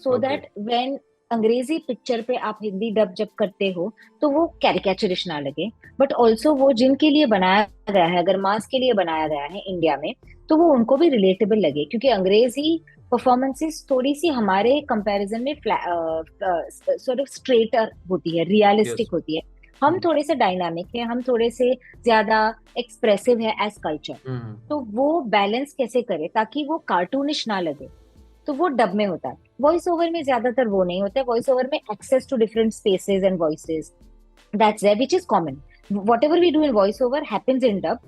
so that when अंग्रेजी पिक्चर पे आप हिंदी डब जब करते हो तो वो कैरिकेचरिश ना लगे, बट ऑल्सो वो जिनके लिए बनाया गया है, अगर मास के लिए बनाया गया है इंडिया में, तो वो उनको भी रिलेटेबल लगे. क्योंकि अंग्रेजी परफॉर्मेंसेस थोड़ी सी हमारे कंपैरिजन में सॉर्ट ऑफ स्ट्रेटर होती है, रियलिस्टिक होती है. हम थोड़े से डायनामिक है, हम थोड़े से ज्यादा एक्सप्रेसिव है एज कल्चर. तो वो बैलेंस कैसे करे ताकि वो कार्टूनिश ना लगे, तो वो डब में होता है. वॉइस ओवर में ज्यादातर वो नहीं होता है. वॉइस ओवर में access to different spaces and voices, that's there, which is common. Whatever we do in voice over happens in dub,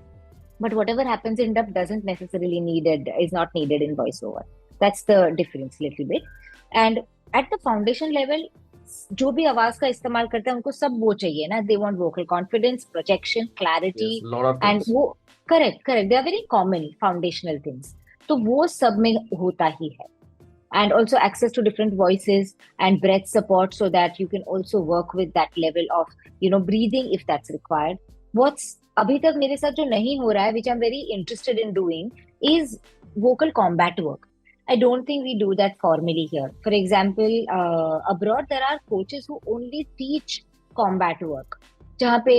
but whatever happens in dub doesn't necessarily is not needed in voiceover. That's the difference little bit. And at the foundation level, जो भी आवाज का इस्तेमाल करते हैं उनको सब वो चाहिए ना. They want vocal confidence, projection, clarity, yes, lot of and वो correct, they are very common foundational things. तो वो सब में होता ही है. And also access to different voices and breath support, so that you can also work with that level of, breathing if that's required. What's अभी तक मेरे साथ जो नहीं हो रहा है, which I'm very interested in doing, is vocal combat work. I don't think we do that formally here. For example, abroad there are coaches who only teach combat work. जहाँ पे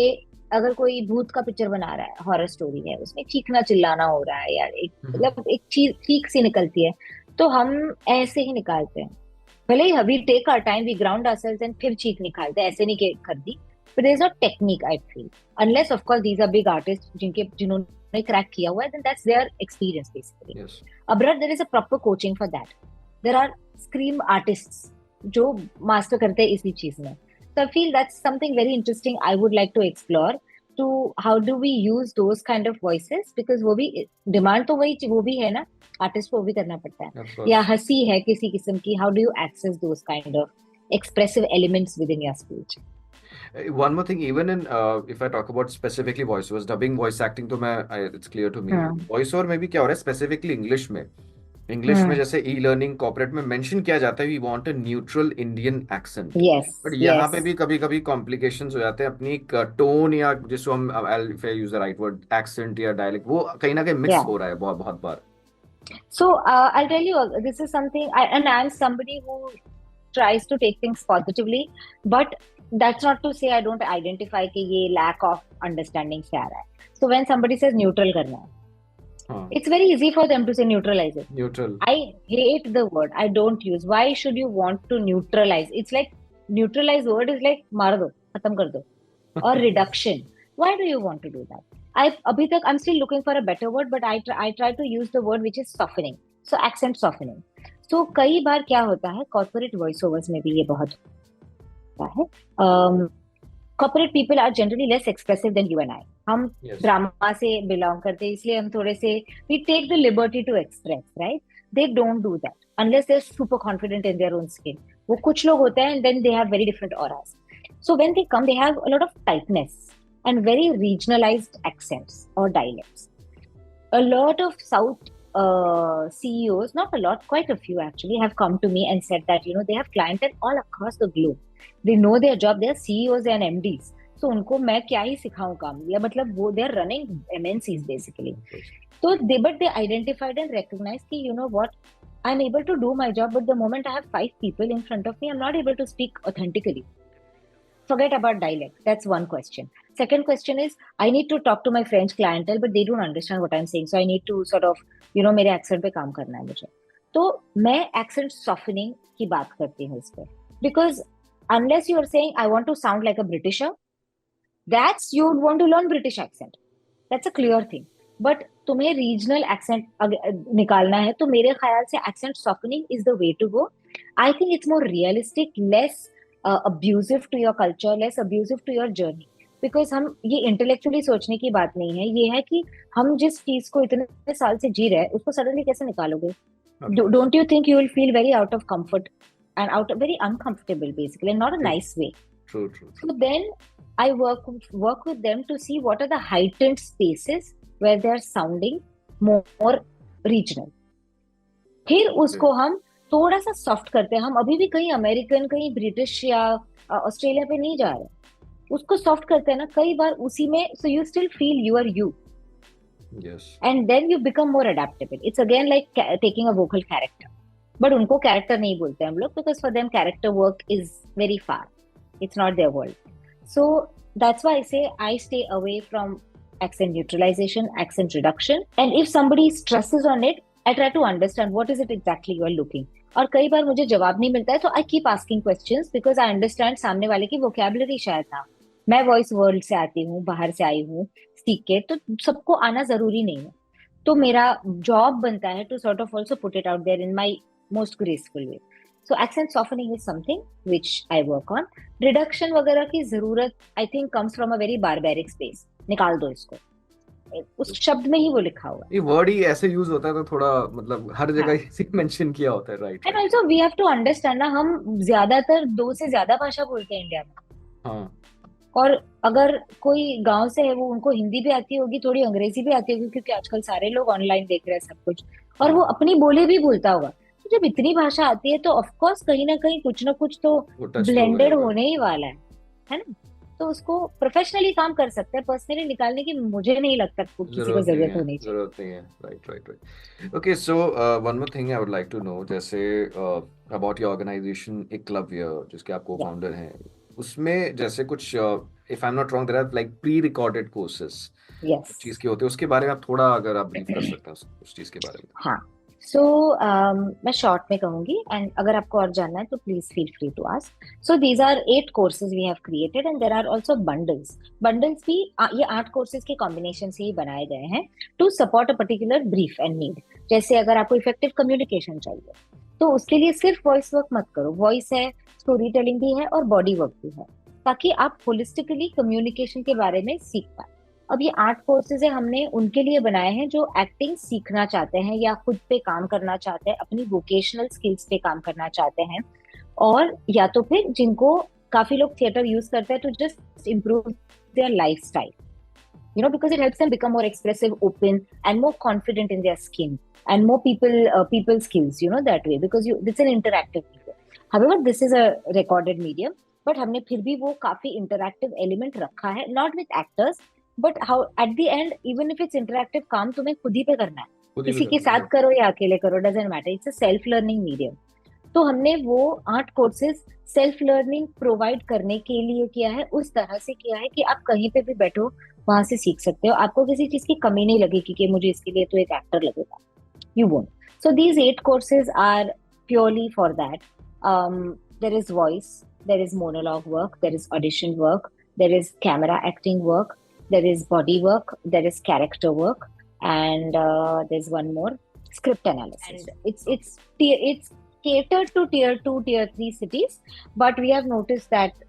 अगर कोई भूत का पिक्चर बना रहा है, हॉरर स्टोरी है, उसमें चीखना चिल्लाना हो रहा है यार, मतलब एक चीज चीख सी निकलती है, तो हम ऐसे ही निकालते हैं. भले ही we take our time, we ground ourselves and फिर चीख निकालते हैं, ऐसे नहीं कि कर दी. But there's no technique, I feel, unless of course these are big artists जिन्होंने क्रैक किया हुआ है, then that's their experience basically. Yes. Abroad there is a proper coaching for that. There are scream artists जो master करते हैं इसी चीज में. So I feel that's something very interesting I would like to explore. To how do we use those kind of voices, because वो भी demand तो वो भी है ना, आर्टिस्ट को वो भी करना पड़ता है. या हंसी है किसी किस्म की, how do you access those kind of expressive elements within your speech? One more thing, even in if I talk about specifically voiceovers, dubbing, voice acting, तो it's clear to me. Voiceover में भी क्या हो रहा है, specifically English में. English में जैसे ई लर्निंग कॉर्पोरेट में मेंशन किया जाता है, we want a neutral Indian accent. But यहाँ पे भी कभी कभी कॉम्प्लिकेशंस हो जाते हैं. अपनी टोन या जिसको हम if I use the right word, accent या डायलेक्ट, वो कहीं ना कहीं मिक्स हो रहा है बहुत बहुत बार. So I'll tell you, this is something, and I'm somebody who tries to take things positively, but that's not to say I don't identify कि ये lack of understanding से आ रहा है. So when somebody says neutral करना है, it's very easy for them to say neutralize it. Neutral. I hate the word. I don't use. Why should you want to neutralize? It's like neutralize word is like मार दो, खत्म कर दो. Or reduction. Why do you want to do that? अभी तक I'm still looking for a better word, but I try to use the word which is softening. So accent softening. So कई बार क्या होता है, corporate voiceovers में भी ये बहुत होता है. corporate people are generally less expressive than you and I. हम Yes. ड्रामा से बिलोंग करते हैं, इसलिए हम थोड़े से we take the liberty to express, right? They don't do that unless they're super confident in their own skin. वो कुछ लोग होते हैं and then they have very different auras. So when they come, they have a lot of tightness and very regionalized accents or dialects. A lot of South CEOs, not a lot, quite a few actually, have come to me and said that, you know, they have clientele all across the globe. They know their job, they are CEOs and MDs. So उनको मैं क्या ही सिखाऊं काम, या मतलब वो they are running MNCs basically. So but they identified and recognized कि you know what, I'm able to do my job, but the moment I have 5 people in front of me, I'm not able to speak authentically. Forget about dialect. That's one question. Second question is, I need to talk to my French clientele, but they don't understand what I'm saying. So I need to sort of, you know, मेरे accent पे काम करना है मुझे. तो मैं accent softening की बात करती हूँ इस पे. Because unless you are saying, I want to sound like a Britisher, that's you would want to learn British accent. That's a clear thing. But तुम्हें regional accent निकालना है, तो मेरे ख्याल से accent softening is the way to go. I think it's more realistic, less abusive to your culture, less abusive to your journey. Because हम ये intellectually सोचने की बात नहीं है, ये है कि हम जिस चीज को इतने साल से जी रहे हैं उसको suddenly कैसे निकालोगे? Don't you think you will feel very out of comfort and very uncomfortable basically, and not a nice way? True. So then I work with them to see what are the heightened spaces where they are sounding more regional. फिर उसको हम थोड़ा सा soft करते हैं. हम अभी भी कहीं अमेरिकन, कहीं ब्रिटिश या ऑस्ट्रेलिया पे नहीं जा रहे. उसको सॉफ्ट करते हैं ना कई बार उसी में, so you still feel you are you. Yes. And then you become more adaptable. It's again like taking a vocal character. But उनको character नहीं बोलते हम लोग, because for them character work is very far. It's not their world. So that's why I say I stay away from accent neutralization, accent reduction. And if somebody stresses on it, I try to understand what is it exactly you are looking. और कई बार मुझे जवाब नहीं मिलता है, तो I keep asking questions because I understand सामने वाले की vocabulary शायद ना. मैं वॉइस वर्ल्ड से आती हूँ, बाहर से आई हूँ सीख के, तो सबको आना जरूरी नहीं है. तो मेरा जॉब बनता है to sort of also put it out there in my most graceful way. So accent softening is something which I work on. Reduction वगैरह की जरूरत I think comes from a very barbaric space. निकाल दो इसको, उस शब्द में ही वो लिखा हुआ है. ये वर्ड ही ऐसे यूज होता है तो थोड़ा मतलब हर जगह इसे मेंशन किया होता है, right? And also we have to understand ना, हम ज्यादातर 2 से ज्यादा भाषा बोलते हैं इंडिया में. हाँ. और अगर कोई गांव से है, वो उनको हिंदी भी आती होगी, थोड़ी अंग्रेजी भी आती होगी, क्योंकि आजकल सारे लोग ऑनलाइन देख रहे हैं सब कुछ, और वो अपनी बोली भी बोलता होगा. तो जब इतनी भाषा आती है तो ऑफ कोर्स कहीं ना कहीं कुछ ना कुछ तो ब्लेंडेड होने ही वाला है ना. तो उसको प्रोफेशनली काम कर सकते हैं, पर्सनली निकालने की मुझे नहीं लगता किसी को जरूरत होनी चाहिए. जरूरत नहीं है. Right. Okay, so one more thing I would like to know, जैसे अबाउट योर ऑर्गेनाइजेशन एकलव्य, जिसके आप को-फाउंडर हैं, उसमें जैसे कुछ if I am not wrong there are like pre recorded courses चीज के होते हैं, उसके बारे में आप थोड़ा अगर आप ब्रीफ कर सकते हैं उस चीज के बारे में. हाँ. So मैं शॉर्ट में कहूंगी, एंड अगर आपको और जानना है तो please feel free to ask. So these are 8 courses we have created, and there are also bundles भी ये 8 कोर्सेज के कॉम्बिनेशन से ही बनाए गए हैं to support a particular brief and need. जैसे अगर आपको इफेक्टिव कम्युनिकेशन चाहिए तो उसके लिए सिर्फ वॉइस वर्क मत करो, वॉइस है, स्टोरी टेलिंग भी है और बॉडी वर्क भी है, ताकि आप होलिस्टिकली कम्युनिकेशन के बारे में सीख पाए. अब ये 8 कोर्सेज है, हमने उनके लिए बनाए हैं जो एक्टिंग सीखना चाहते हैं या खुद पे काम करना चाहते हैं, अपनी वोकेशनल स्किल्स पे काम करना चाहते हैं, और या तो फिर जिनको काफी लोग थिएटर यूज करते हैं to just improve their lifestyle, you know, because it helps them become more expressive, open and more confident in their skin and more people skills, you know, that way, because it's an interactive medium. However, this is a recorded medium, but हमने फिर भी वो काफी interactive element रखा है, not with actors, but how at the end, even if it's interactive, काम तुम्हें खुद ही पे करना है, किसी के साथ करो या अकेले करो, doesn't matter, it's a self learning medium. तो हमने वो 8 कोर्सेज सेल्फ लर्निंग प्रोवाइड करने के लिए किया है, उस तरह से किया है कि आप कहीं पे भी बैठो वहां से सीख सकते हो, आपको किसी चीज की कमी नहीं लगेगी कि मुझे इसके लिए तो एक एक्टर लगेगा, you won't. So these 8 courses are purely for that. There is voice, there is monologue work, there is audition work, there is camera acting work, there is body work, there is character work, and there's one more, script analysis. And it's catered to tier 2, tier 3 cities, but we have noticed that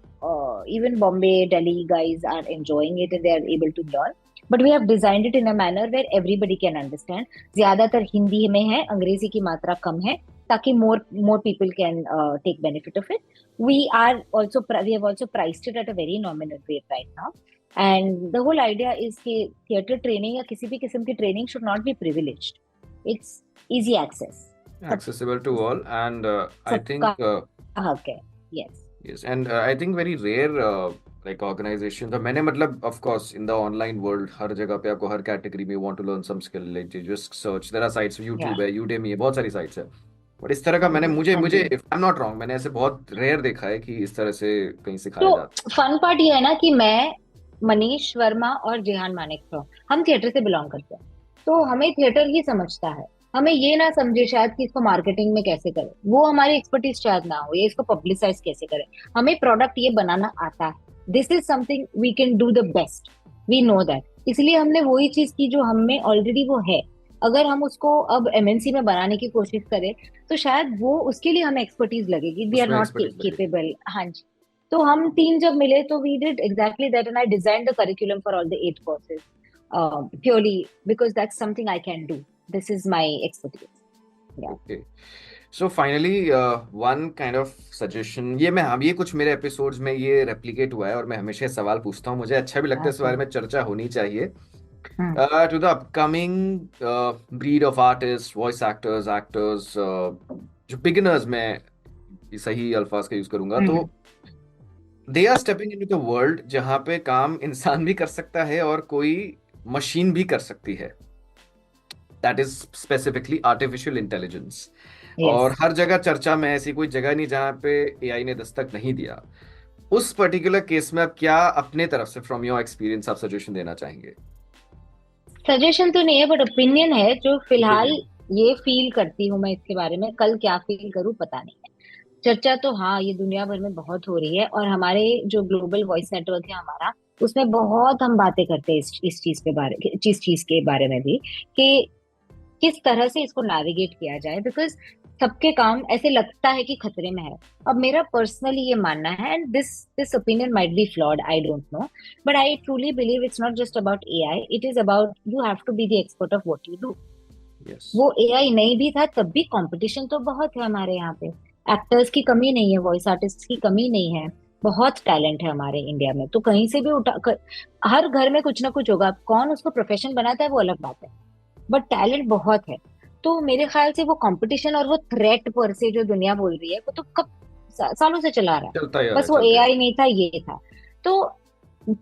even Bombay, Delhi guys are enjoying it and they are able to learn. But we have designed it in a manner where everybody can understand. ज्यादातर हिंदी में है, अंग्रेजी की मात्रा कम है, ताकि more people can take benefit of it. We have also priced it at a very nominal rate right now. And the whole idea is कि theatre training या किसी भी किस्म की training should not be privileged. It's easy access. Accessible to all, and I think सबका हक है. Yes. yes, and I think very rare like organization. तो मैंने मतलब of course in the online world हर जगह पे आपको हर category में you want to learn some skill, like you just search. There are sites, YouTube है, Udemy है, बहुत सारी sites है. बट इस तरह का मैंने मुझे if I'm not wrong, मैंने ऐसे बहुत रेयर देखा है कि इस तरह से कहीं सिखाया जाता है. तो फन पार्ट ये है ना कि मैं, मनीष वर्मा और जेहान मानेक हम थिएटर से बिलोंग करते हैं, तो हमें थिएटर ही समझता है. हमें ये ना समझे शायद कि इसको मार्केटिंग में कैसे करें, वो हमारी एक्सपर्टीज शायद ना हो, ये इसको पब्लिसाइज कैसे करें. हमें प्रोडक्ट ये बनाना आता है. This is something we can do the best, we know that. इसलिए हमने वही चीज की जो हमें ऑलरेडी वो है. अगर हम उसको अब एमएनसी में बनाने की कोशिश करें तो शायद वो उसके लिए हमें एक्सपर्टीज लगेगी. We are not capable. हाँ जी. तो हम तीन जब मिले तो we did exactly that and I design the curriculum for all the 8 courses purely because that's something I can do. This is my expertise. Yeah. Okay. So finally, one kind of suggestion. ये कुछ मेरे episodes में ये replicate हुआ है और मैं हमेशा सवाल पूछता हूँ. मुझे अच्छा भी लगता है इस बारे में चर्चा होनी चाहिए. To the upcoming breed of artists, voice actors, जो beginners मैं सही अल्फाज का यूज करूंगा, तो they are stepping into the world जहाँ पे काम इंसान भी कर सकता है और कोई मशीन भी कर सकती है. That is specifically artificial intelligence. Yes. और हर जगह चर्चा में ऐसी कोई जगह नहीं जहाँ पे AI ने दस्तक नहीं दिया. उस पर्टिकुलर केस में आप क्या अपने तरफ से फ्रॉम योर एक्सपीरियंस आप सजेशन देना चाहेंगे? सजेशन तो नहीं है बट ओपिनियन है जो फिलहाल ये फील करती हूँ मैं इसके बारे में. कल क्या फील करूँ पता नहीं है. चर्चा तो हाँ ये दुनिया भर में बहुत हो रही है और हमारे जो ग्लोबल वॉइस नेटवर्क है हमारा, उसमें बहुत हम बातें करते हैं इस चीज के बारे में भी कि किस तरह से इसको नेविगेट किया जाए. बिकॉज सबके काम ऐसे लगता है कि खतरे में है. अब मेरा पर्सनली ये मानना है and this opinion might be flawed, I don't know, but I truly believe it's not just about AI, it is about you have to be the expert of what you do. वो AI नहीं भी था तब भी competition तो बहुत है हमारे यहाँ पे. एक्टर्स की कमी नहीं है, वॉइस आर्टिस्ट की कमी नहीं है, बहुत टैलेंट है हमारे इंडिया में. तो कहीं से भी हर घर में कुछ ना कुछ होगा. कौन उसको प्रोफेशन बनाता है वो अलग बात है, बट टैलेंट बहुत है. तो मेरे ख्याल से वो कंपटीशन और वो थ्रेट पर से जो दुनिया बोल रही है वो तो कब सालों से चला रहा है. बस वो एआई नहीं था, ये था. तो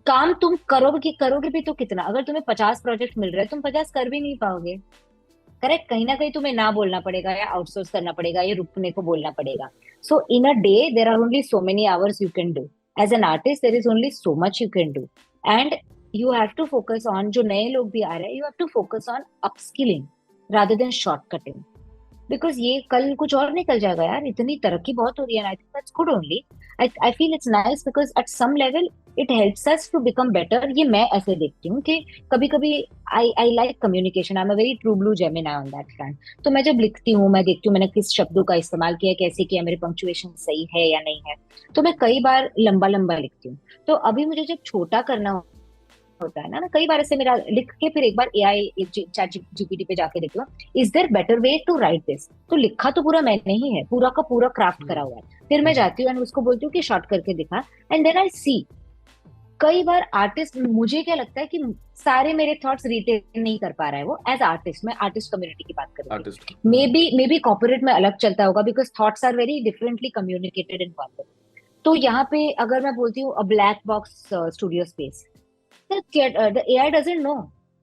काम तुम करोगे भी तो कितना. अगर तुम्हें 50 प्रोजेक्ट मिल रहे हैं तुम 50 कर भी नहीं पाओगे. करेक्ट. कहीं ना कहीं तुम्हें ना बोलना पड़ेगा या आउटसोर्स करना पड़ेगा या रुकने को बोलना पड़ेगा. So in a day there are only so many hours you can do. As an artist there is only so much you can do and you have to focus on, जो नए लोग भी आ रहे हैं, you have to focus on upskilling rather than shortcutting, because ये कल कुछ और निकल जाएगा यार. इतनी तरक्की बहुत हो रही है and I think that's good only. I feel it's nice because at some level it helps us to become better. ये मैं ऐसे देखती हूँ कि कभी कभी I like communication. I'm a very true blue Gemini on that front. तो मैं जब लिखती हूँ मैं देखती हूँ मैंने किस शब्दों का इस्तेमाल किया, कैसे किया, मेरे पंक्चुएशन सही है या नहीं है. तो मैं कई बार लंबा लिखती हूँ. तो अभी मुझे जब छोटा करना होता है ना, कई बार ऐसे मेरा लिख के फिर एक बार एआई चैट जीपीटी पे जाके देखो is there better way to write this. तो लिखा तो पूरा मैंने ही है, पूरा का पूरा क्राफ्ट करा हुआ है. फिर मैं जाती हूँ और उसको बोलती हूँ कि शॉर्ट करके दिखा एंड देन आई सी. कई बार आर्टिस्ट, मुझे क्या लगता है कि सारे मेरे थॉट्स रिटेन नहीं कर पा रहा है वो एज आर्टिस्ट. मैं आर्टिस्ट कम्युनिटी की बात कर रही हूँ. मे बी कॉर्पोरेट में अलग चलता होगा because thoughts are very differently communicated in corporate. तो यहाँ पे अगर मैं बोलती हूँ a black box studio space, the AI doesn't know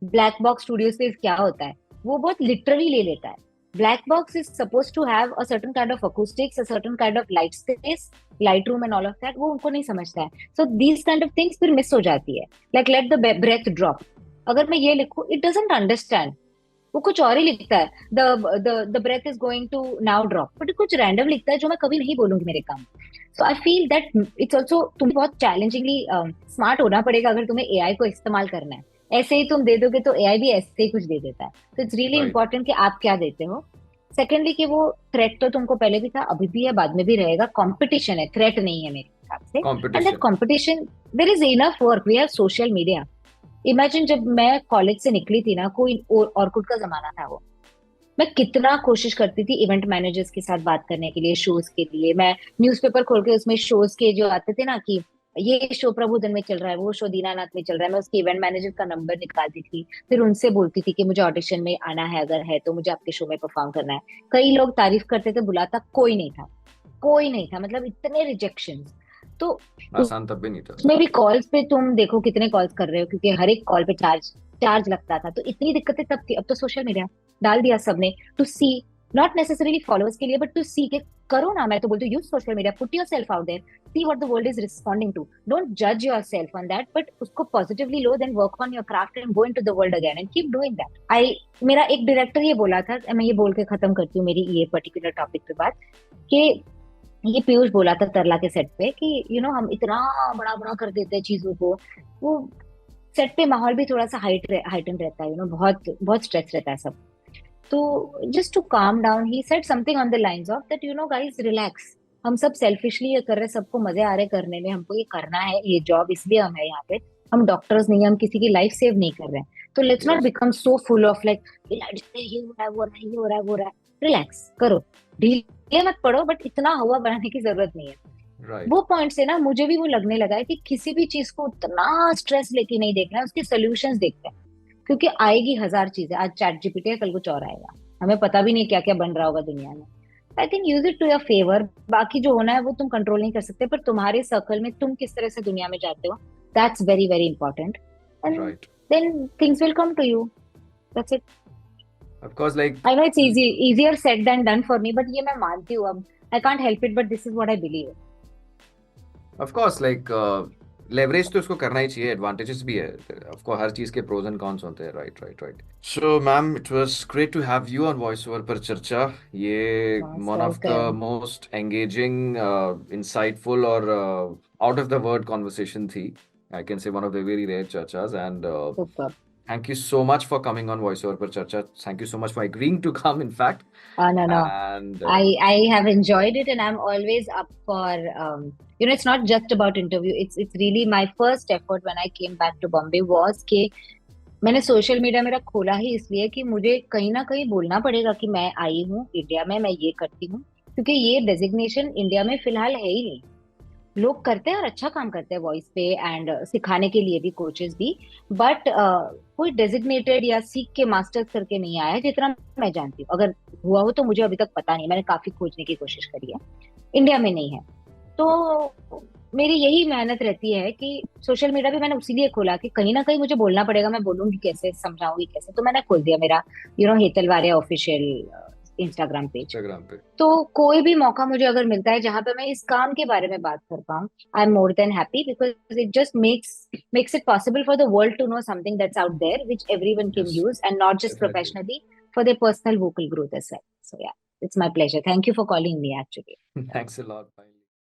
black box studio space क्या होता है. वो बहुत literally ले लेता है. Black box is supposed to have a certain kind of acoustics, a certain kind of light space, light room and all of that. वो उनको नहीं समझता है. So these kind of things फिर miss हो जाती है. Like let the breath drop. अगर मैं ये लिखूं, it doesn't understand. वो कुछ और ही लिखता है. The breath is going to now drop. But कुछ random लिखता है जो मैं कभी नहीं बोलूंगी मेरे काम. So I feel that it's also, तुम्हें बहुत challengingly smart होना पड़ेगा अगर तुम्हें AI को इस्तेमाल करना है. ऐसे ही तुम दे दोगे तो AI भी ऐसे ही कुछ दे देता है. तो it's really important कि आप क्या देते हो. सेकेंडली कि वो थ्रेट तो तुमको पहले भी था, अभी भी है, बाद में भी रहेगा. कंपटीशन है, थ्रेट नहीं है मेरी. हिसाब से. And that competition. Competition, there is enough work, we have social media. Imagine जब मैं कॉलेज से निकली थी ना, कोई ऑर्कुट का जमाना था वो, मैं कितना कोशिश करती थी इवेंट मैनेजर्स के साथ बात करने के लिए, शोज के लिए. मैं न्यूज़पेपर खोल के उसमें शोज के जो आते थे ना कि ये शो प्रबुधन में चल रहा है, वो शो दीनानाथ में चल रहा है, मैं उसके इवेंट मैनेजर का नंबर निकालती थी, फिर उनसे बोलती थी कि मुझे ऑडिशन में आना है, अगर है तो मुझे आपके शो में परफॉर्म करना है. कई लोग तारीफ करते थे, बुलाता कोई नहीं था, कोई नहीं था, मतलब इतने रिजेक्शन. तो आसान तब भी नहीं था. उसमें भी कॉल्स पे तुम देखो कितने कॉल्स कर रहे हो, क्योंकि हर एक कॉल पे चार्ज चार्ज लगता था. तो इतनी दिक्कतें तब थी. अब तो सोशल मीडिया डाल दिया सबने to see, not necessarily followers के लिए, बट टू सी के करो ना. मैं तो बोलती हूँ use social media, put yourself out there, see what the world is responding to. Don't जज योरसेल्फ ऑन दैट, बट उसको पॉजिटिवली लो, then work on your craft and go into the world again and keep doing that. I, मेरा एक director ये बोला था, मैं ये बोल के खत्म करती हूँ मेरी ये पर्टिकुलर टॉपिक पे बात, कि ये पीयूष बोला था तरला के सेट पे कि हम इतना बड़ा बड़ा कर देते हैं चीजों को, वो सेट पे माहौल भी थोड़ा सा हाइटन रहता है, बहुत बहुत स्ट्रेस रहता है सब. तो जस्ट टू काम डाउन ही said something on the lines of that, guys relax, हम सब सेल्फिशली ये कर रहे हैं, सबको मजे आ रहे करने में, हमको ये करना है, ये जॉब इसलिए हम है यहाँ पे, हम डॉक्टर्स नहीं, हम किसी की लाइफ सेव नहीं कर रहे हैं. तो let's not Yes. Become so full of like ये हो रहा है, वो हो रहा है, ये हो रहा है, वो हो रहा है. रिलैक्स करो, ढीले मत पड़ो, बट इतना हवा बढ़ाने की जरूरत नहीं है. Right. वो पॉइंट से ना मुझे भी वो लगने लगा है कि किसी भी चीज को उतना स्ट्रेस लेके नहीं देखना है, उसके सोल्यूशंस देखते हैं. क्योंकि आएगी हजार चीजें, आज चैट जीपीटी है, कल कुछ और आएगा, हमें पता भी नहीं क्या क्या बन रहा होगा दुनिया में. I think use it to your favour. बाकी जो होना है वो तुम कंट्रोल नहीं कर सकते, पर तुम्हारे सर्कल में तुम किस तरह से दुनिया में जाते हो, that's very very important. And Right. Then things will come to you. That's it. Of course, like I know it's easier said then done for me, but ये मैं मानती हूँ. अब I can't help it, but this is what I believe. of course, like leverage तो उसको करना ही चाहिए, advantages भी है. Of course, हर चीज के pros and cons होते हैं. Right, right, right. So, ma'am, it was great to have you on Voice Over पर चर्चा. ये Most one of the welcome. most engaging, insightful और out of the word conversation थी. I can say one of the very rare चर्चाs, and Super. thank you so much for coming on Voice Over पर चर्चा. Thank you so much for agreeing to come, in fact. No. And I have enjoyed it, and I'm always up for it's not just about interview. It's really my first effort when I came back to Bombay was कि मैंने social media मेरा खोला ही इसलिए कि मुझे कहीं ना कहीं बोलना पड़ेगा कि मैं आई हूँ इंडिया में, मैं ये करती हूँ, क्योंकि ये डेजिग्नेशन इंडिया में फिलहाल है ही नहीं. लोग करते हैं और अच्छा काम करते हैं वॉइस पे एंड सिखाने के लिए भी, कोचेस भी, बट कोई डेजिग्नेटेड या सीख के मास्टर्स करके नहीं आया है जितना मैं जानती हूँ. अगर हुआ हो तो मुझे अभी तक पता नहीं, मैंने काफी खोजने की कोशिश करी है, इंडिया में नहीं है. तो मेरी यही मेहनत रहती है कि सोशल मीडिया भी मैंने उसीलिए खोला कि कहीं ना कहीं मुझे बोलना पड़ेगा, मैं बोलूंगी कैसे, समझाऊंगी कैसे. तो मैंने खोल दिया मेरा Hetal Varia official Instagram page. Instagram पे. तो कोई भी मौका मुझे अगर मिलता है जहां पे मैं इस काम के बारे में बात कर पाऊँ, I am more than happy, because it just makes it possible for the world to know something that's out there which everyone can Yes, use, and not just definitely. Professionally, for their personal vocal growth as well. So yeah, it's my pleasure. Thank you for calling me actually. Thanks a lot. Bye.